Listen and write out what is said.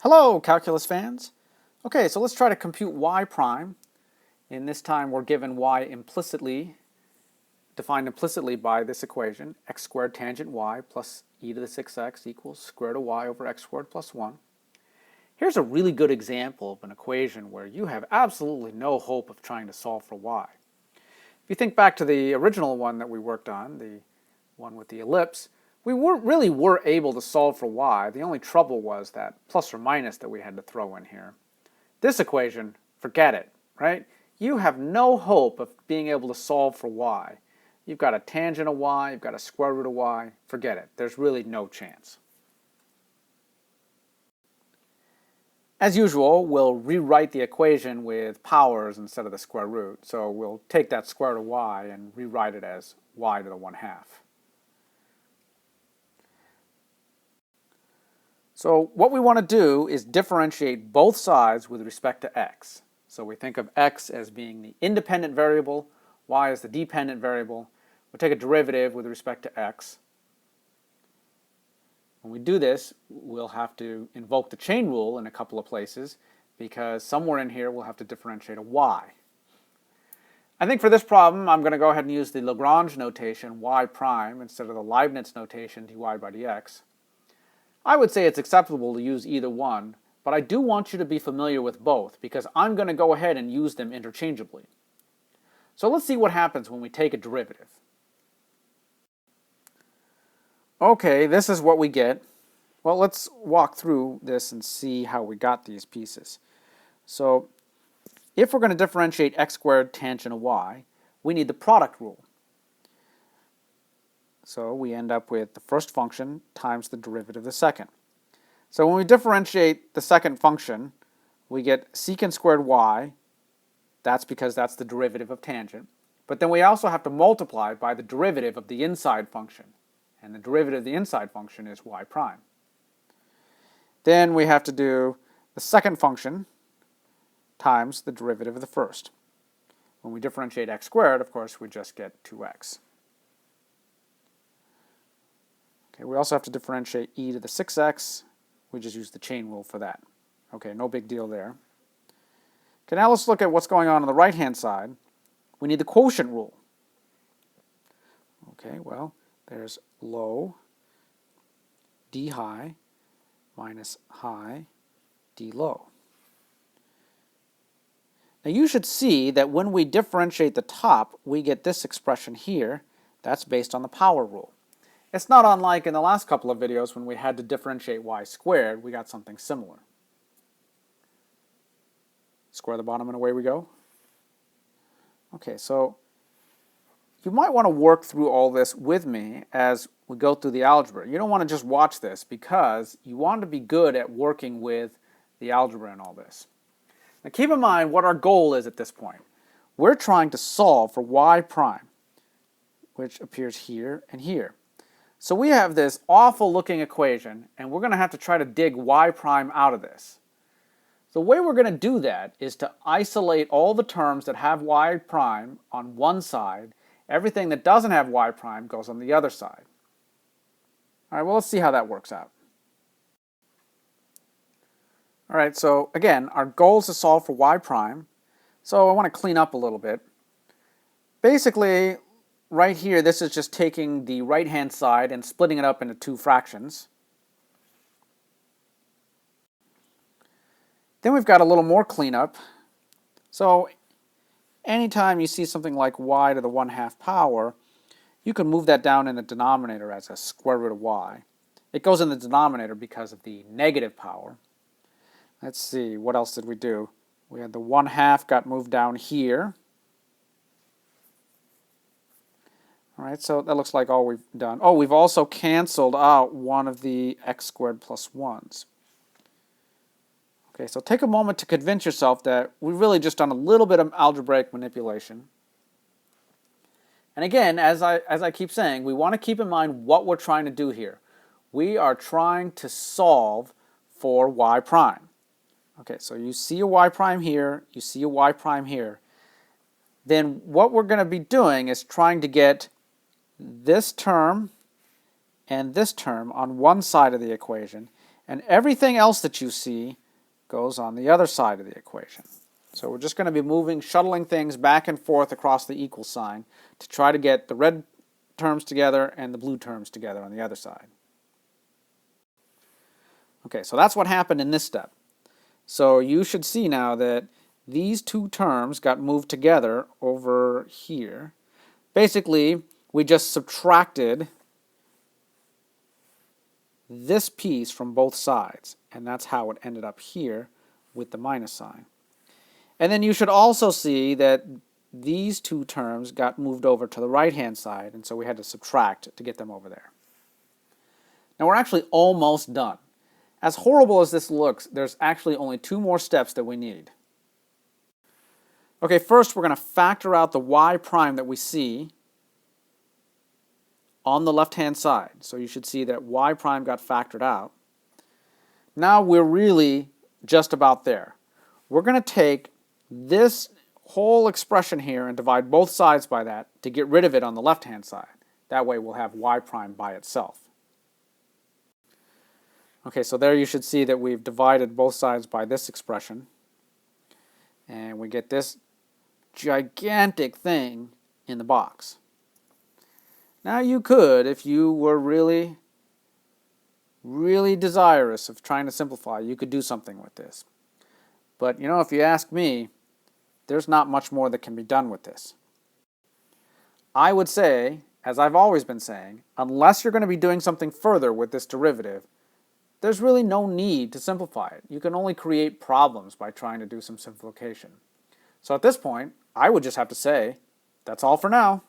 Hello, calculus fans. Okay, so let's try to compute y prime. In this time, we're given y implicitly, defined implicitly by this equation, x squared tangent y plus e to the 6x equals square root of y over x squared plus 1. Here's a really good example of an equation where you have absolutely no hope of trying to solve for y. If you think back to the original one that we worked on, the one with the ellipse, we really were able to solve for y. The only trouble was that plus or minus that we had to throw in here. This equation, forget it, right? You have no hope of being able to solve for y. You've got a tangent of y, you've got a square root of y, forget it. There's really no chance. As usual, we'll rewrite the equation with powers instead of the square root. So we'll take that square root of y and rewrite it as y to the 1/2. So what we want to do is differentiate both sides with respect to x. So we think of x as being the independent variable, y as the dependent variable. We'll take a derivative with respect to x. When we do this, we'll have to invoke the chain rule in a couple of places because somewhere in here we'll have to differentiate a y. I think for this problem I'm going to go ahead and use the Lagrange notation y prime instead of the Leibniz notation dy by dx. I would say it's acceptable to use either one, but I do want you to be familiar with both because I'm going to go ahead and use them interchangeably. So let's see what happens when we take a derivative. Okay, this is what we get. Well, let's walk through this and see how we got these pieces. So if we're going to differentiate x squared tangent of y, we need the product rule. So we end up with the first function times the derivative of the second. So when we differentiate the second function, we get secant squared y. That's because that's the derivative of tangent. But then we also have to multiply by the derivative of the inside function. And the derivative of the inside function is y prime. Then we have to do the second function times the derivative of the first. When we differentiate x squared, of course, we just get 2x. Okay, we also have to differentiate e to the 6x. We just use the chain rule for that. Okay, no big deal there. Okay, now let's look at what's going on the right-hand side. We need the quotient rule. Okay, well, there's low d high minus high d low. Now you should see that when we differentiate the top, we get this expression here. That's based on the power rule. It's not unlike in the last couple of videos when we had to differentiate y squared, we got something similar. Square the bottom and away we go. Okay, so you might want to work through all this with me as we go through the algebra. You don't want to just watch this because you want to be good at working with the algebra and all this. Now keep in mind what our goal is at this point. We're trying to solve for y prime, which appears here and here. So we have this awful looking equation and we're going to have to try to dig y prime out of this. The way we're going to do that is to isolate all the terms that have y prime on one side. Everything that doesn't have y prime goes on the other side. All right, well, let's see how that works out. All right, so again, our goal is to solve for y prime. So I want to clean up a little bit. Basically, right here, this is just taking the right-hand side and splitting it up into two fractions. Then we've got a little more cleanup. So anytime you see something like y to the 1/2 power, you can move that down in the denominator as a square root of y. It goes in the denominator because of the negative power. Let's see, what else did we do? We had the 1/2 got moved down here. All right, so that looks like all we've done. Oh, we've also canceled out one of the x squared plus 1s. Okay, so take a moment to convince yourself that we've really just done a little bit of algebraic manipulation. And again, as I keep saying, we want to keep in mind what we're trying to do here. We are trying to solve for y prime. Okay, so you see a y prime here, you see a y prime here. Then what we're going to be doing is trying to get this term and this term on one side of the equation And everything else that you see goes on the other side of the equation. So we're just going to be moving, shuttling things back and forth across the equal sign to try to get the red terms together and the blue terms together on the other side. Okay, so that's what happened in this step. So you should see now that these two terms got moved together over here. Basically, we just subtracted this piece from both sides, and that's how it ended up here with the minus sign. And then you should also see that these two terms got moved over to the right-hand side, and so we had to subtract to get them over there. Now we're actually almost done. As horrible as this looks, there's actually only two more steps that we need. Okay, first we're going to factor out the y prime that we see on the left-hand side. So you should see that y prime got factored out. Now we're really just about there. We're going to take this whole expression here and divide both sides by that to get rid of it on the left-hand side. That way we'll have y prime by itself. Okay, so there you should see that we've divided both sides by this expression. And we get this gigantic thing in the box. Now you could, if you were really desirous of trying to simplify, you could do something with this. But you know, if you ask me, there's not much more that can be done with this. I would say, as I've always been saying, unless you're going to be doing something further with this derivative, there's really no need to simplify it. You can only create problems by trying to do some simplification. So at this point, I would just have to say, that's all for now.